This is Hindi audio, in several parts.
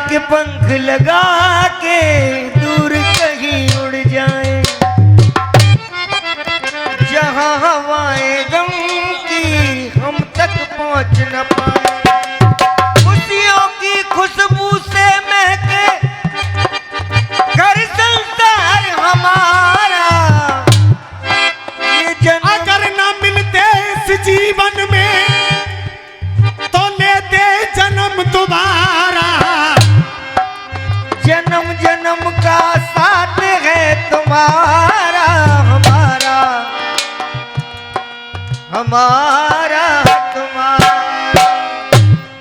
के पंख लगा के दूर कहीं उड़ जाए, जहां हवाएं गम की हम तक पहुंच न पाए। खुशियों की खुशबू से महके घर संसार हमारा, ये जन्म अगर न मिलते इस जीवन में तो लेते जन्म दोबारा। जन्म जन्म का साथ है तुम्हारा, हमारा हमारा तुम्हारा।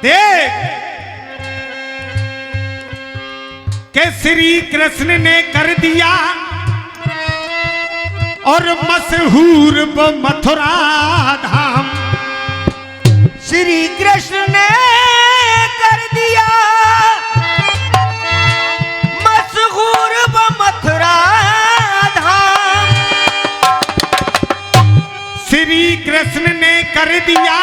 देख के श्री कृष्ण ने कर दिया और मशहूर वो मथुरा धाम। श्री कृष्ण ने कर दिया मशहूर वो मथुरा धाम। श्री कृष्ण ने कर दिया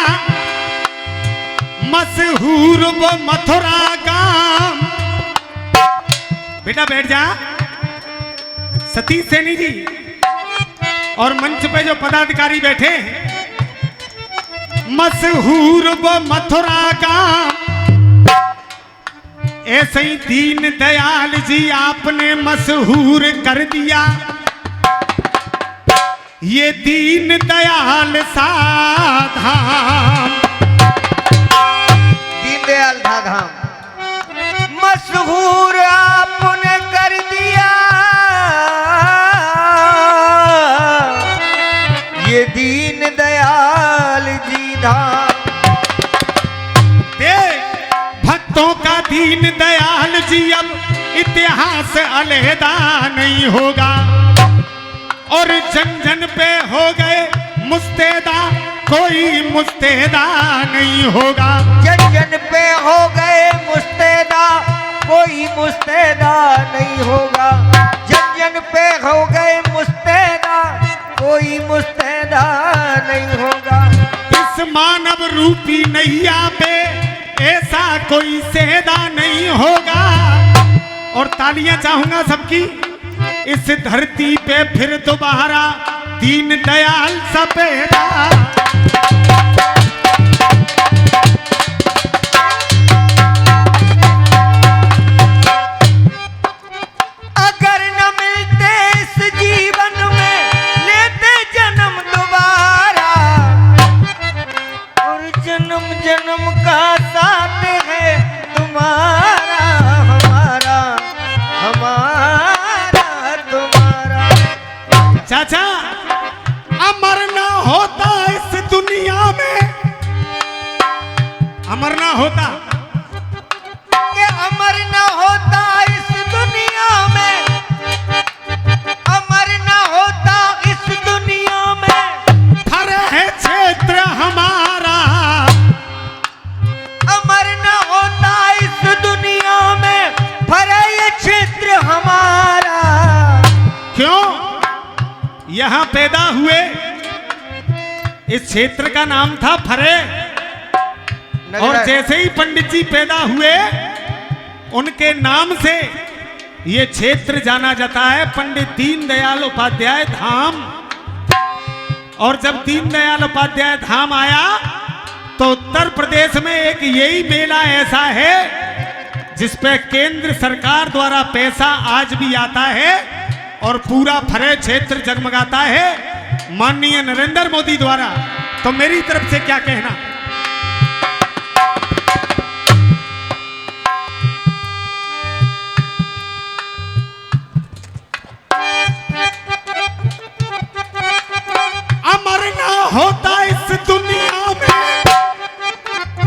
मशहूर वो मथुरा गांव। बेटा बैठ जा। सतीश सैनी जी और मंच पे जो पदाधिकारी बैठे हैं, मशहूर वो मथुरा गांव। ऐसे ही दीन दयाल जी आपने मशहूर कर दिया ये दीन दयाल सा धाम। दीन दयाल सा धाम मशहूर आपने कर दिया ये दीन दयाल जी धाम। भक्तों का दीन दयाल जी अब इतिहास अलहदा नहीं होगा और जन जन पे हो गए मुस्तैदा, कोई मुस्तैदा नहीं होगा। जन जन पे हो गए मुस्तैदा, कोई मुस्तैदा नहीं होगा। जन जन पे हो गए मुस्तैदा, कोई मुस्तैदा नहीं होगा। इस मानव रूपी नैया पे ऐसा कोई सैदा नहीं होगा। और तालियां चाहूंगा सबकी। इस धरती पे फिर दोबारा दीन दयाल सा पैदा। अगर न मिलते इस जीवन में लेते जन्म दोबारा, और जन्म जन्म का साथ है तुम्हारा, हमारा हमारा तुम्हारा। चाचा अमर ना होता इस दुनिया में, अमर ना होता, कि अमर न होता इस दुनिया में, अमर न होता इस दुनिया में। हर है क्षेत्र हमारा, अमर न होता इस दुनिया में, भरा ये क्षेत्र हमारा। क्यों यहां पैदा हुए? इस क्षेत्र का नाम था फरे। और जैसे ही पंडित जी पैदा हुए उनके नाम से ये क्षेत्र जाना जाता है पंडित दीनदयाल उपाध्याय धाम। और जब दीनदयाल उपाध्याय धाम आया तो उत्तर प्रदेश में एक यही मेला ऐसा है जिस पे केंद्र सरकार द्वारा पैसा आज भी आता है और पूरा फरे क्षेत्र जगमगाता है माननीय नरेंद्र मोदी द्वारा। तो मेरी तरफ से क्या कहना। अमर ना होता इस दुनिया में,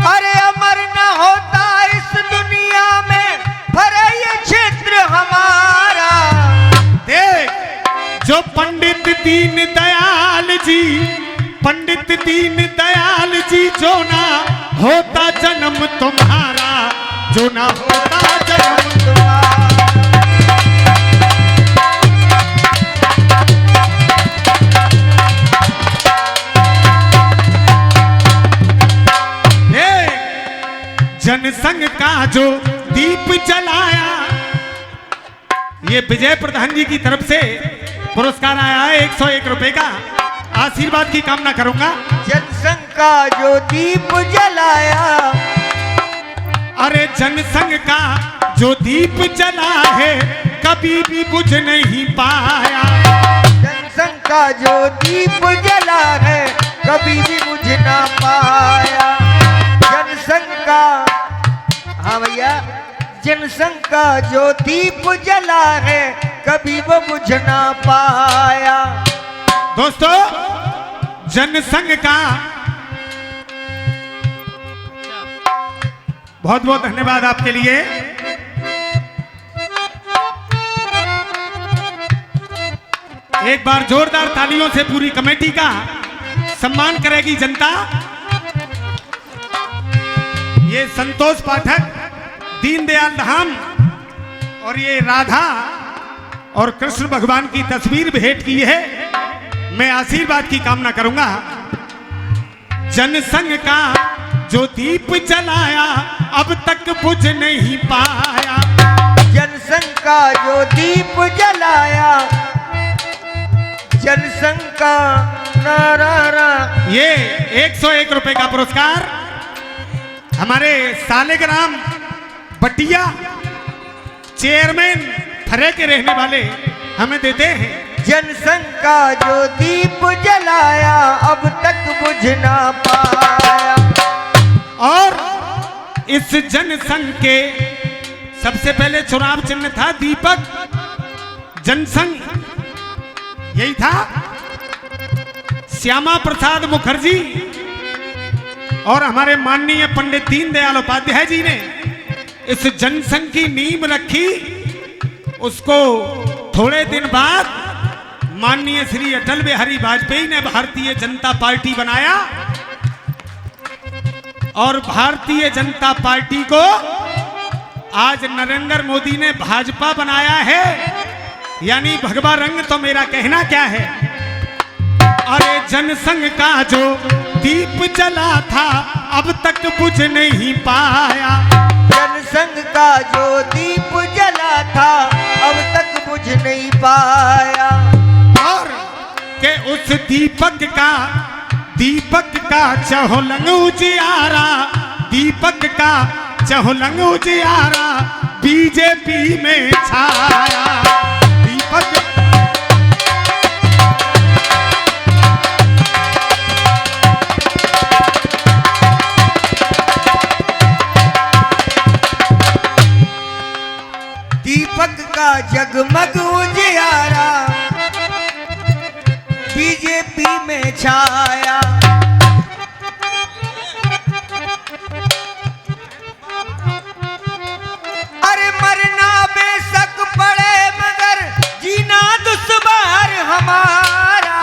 अरे अमर न होता इस दुनिया में, भरा ये क्षेत्र हमारा। देख जो पंडित दीन दयाल जी, पंडित दीन दयाल जी जो ना होता जन्म तुम्हारा, जो ना होता जन्म तुम्हारा। जनसंघ का जो दीप जला ये विजय प्रधान जी की तरफ से पुरस्कार आया है 101 रुपए का। आशीर्वाद की कामना करूंगा। जनसंघ का जो दीप जलाया, अरे जनसंघ का जो दीप जला है कभी भी बुझ नहीं पाया। जनसंघ का जो दीप जला है कभी भी बुझ ना पाया। जनसंघ का, हाँ भैया, जनसंघ का जो दीप जला है कभी वो बुझ ना पाया। दोस्तों, जनसंघ का बहुत बहुत धन्यवाद आपके लिए। एक बार जोरदार तालियों से पूरी कमेटी का सम्मान करेगी जनता। ये संतोष पाठक दीनदयाल धाम और ये राधा और कृष्ण भगवान की तस्वीर भेंट की है। मैं आशीर्वाद की कामना करूंगा। जनसंघ का जो दीप जलाया अब तक बुझ नहीं पाया। जनसंघ का जो दीप जलाया, जनसंघ का नारा। ये 101 रुपए का पुरस्कार हमारे सालेग्राम बटिया चेयरमैन फरे के रहने वाले हमें देते हैं। जनसंघ का जो दीप जलाया अब तक बुझ ना पाया। और इस जनसंघ के सबसे पहले चुनाव चिन्ह था दीपक। जनसंघ यही था। श्यामा प्रसाद मुखर्जी और हमारे माननीय पंडित दीनदयाल उपाध्याय जी ने इस जनसंघ की नींव रखी। उसको थोड़े दिन बाद माननीय श्री अटल बिहारी वाजपेयी ने भारतीय जनता पार्टी बनाया और भारतीय जनता पार्टी को आज नरेंद्र मोदी ने भाजपा बनाया है। यानी भगवा रंग तो मेरा कहना क्या है। अरे जनसंघ का जो दीप जला था अब तक बुझ नहीं पाया। जनसंघ का जो दीप जला था अब तक बुझ नहीं पाया। और के उस दीपक का चहुलंग उजियारा, दीपक का चहुलंग उजियारा बीजेपी में छाया। दीपक दीपक का जगमग उजियारा बीजेपी में छाया। अरे मरना बेशक पड़े मगर जीना दुश्वार हमारा।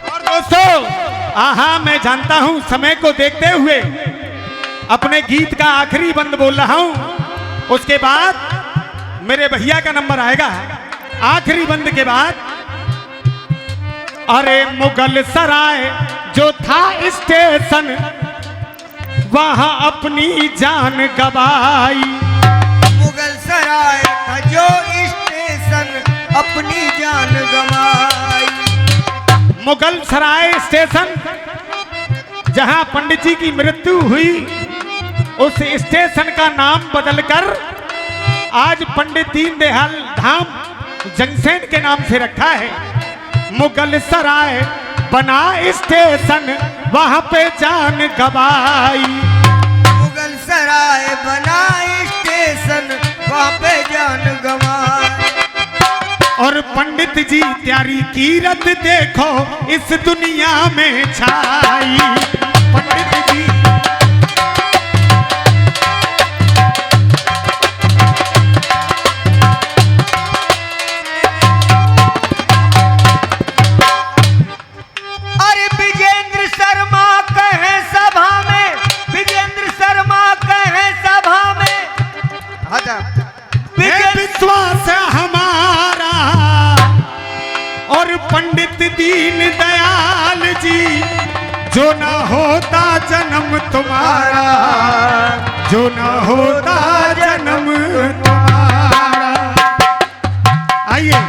और दोस्तों, आहा, मैं जानता हूं समय को देखते हुए अपने गीत का आखिरी बंद बोल रहा हूं। उसके बाद मेरे भैया का नंबर आएगा। आखिरी बंद के बाद अरे मुगल सराय जो था स्टेशन वहां अपनी जान गवाई। मुगल सराय था जो स्टेशन अपनी जान गवाई। मुगल सराय स्टेशन जहां पंडित जी की मृत्यु हुई, उस स्टेशन का नाम बदलकर आज पंडित दीनदयाल धाम जंक्शन के नाम से रखा है। मुगल सराय बना स्टेशन वहां पे जान गवाई। मुगल सराय बना स्टेशन वहां पे जान गवाई। और पंडित जी प्यारी कीरत देखो इस दुनिया में छाई। पंडित जी विश्वास हमारा और पंडित दीनदयाल जी जो न होता जन्म तुम्हारा, जो न होता जन्म तुम्हारा। चाहिए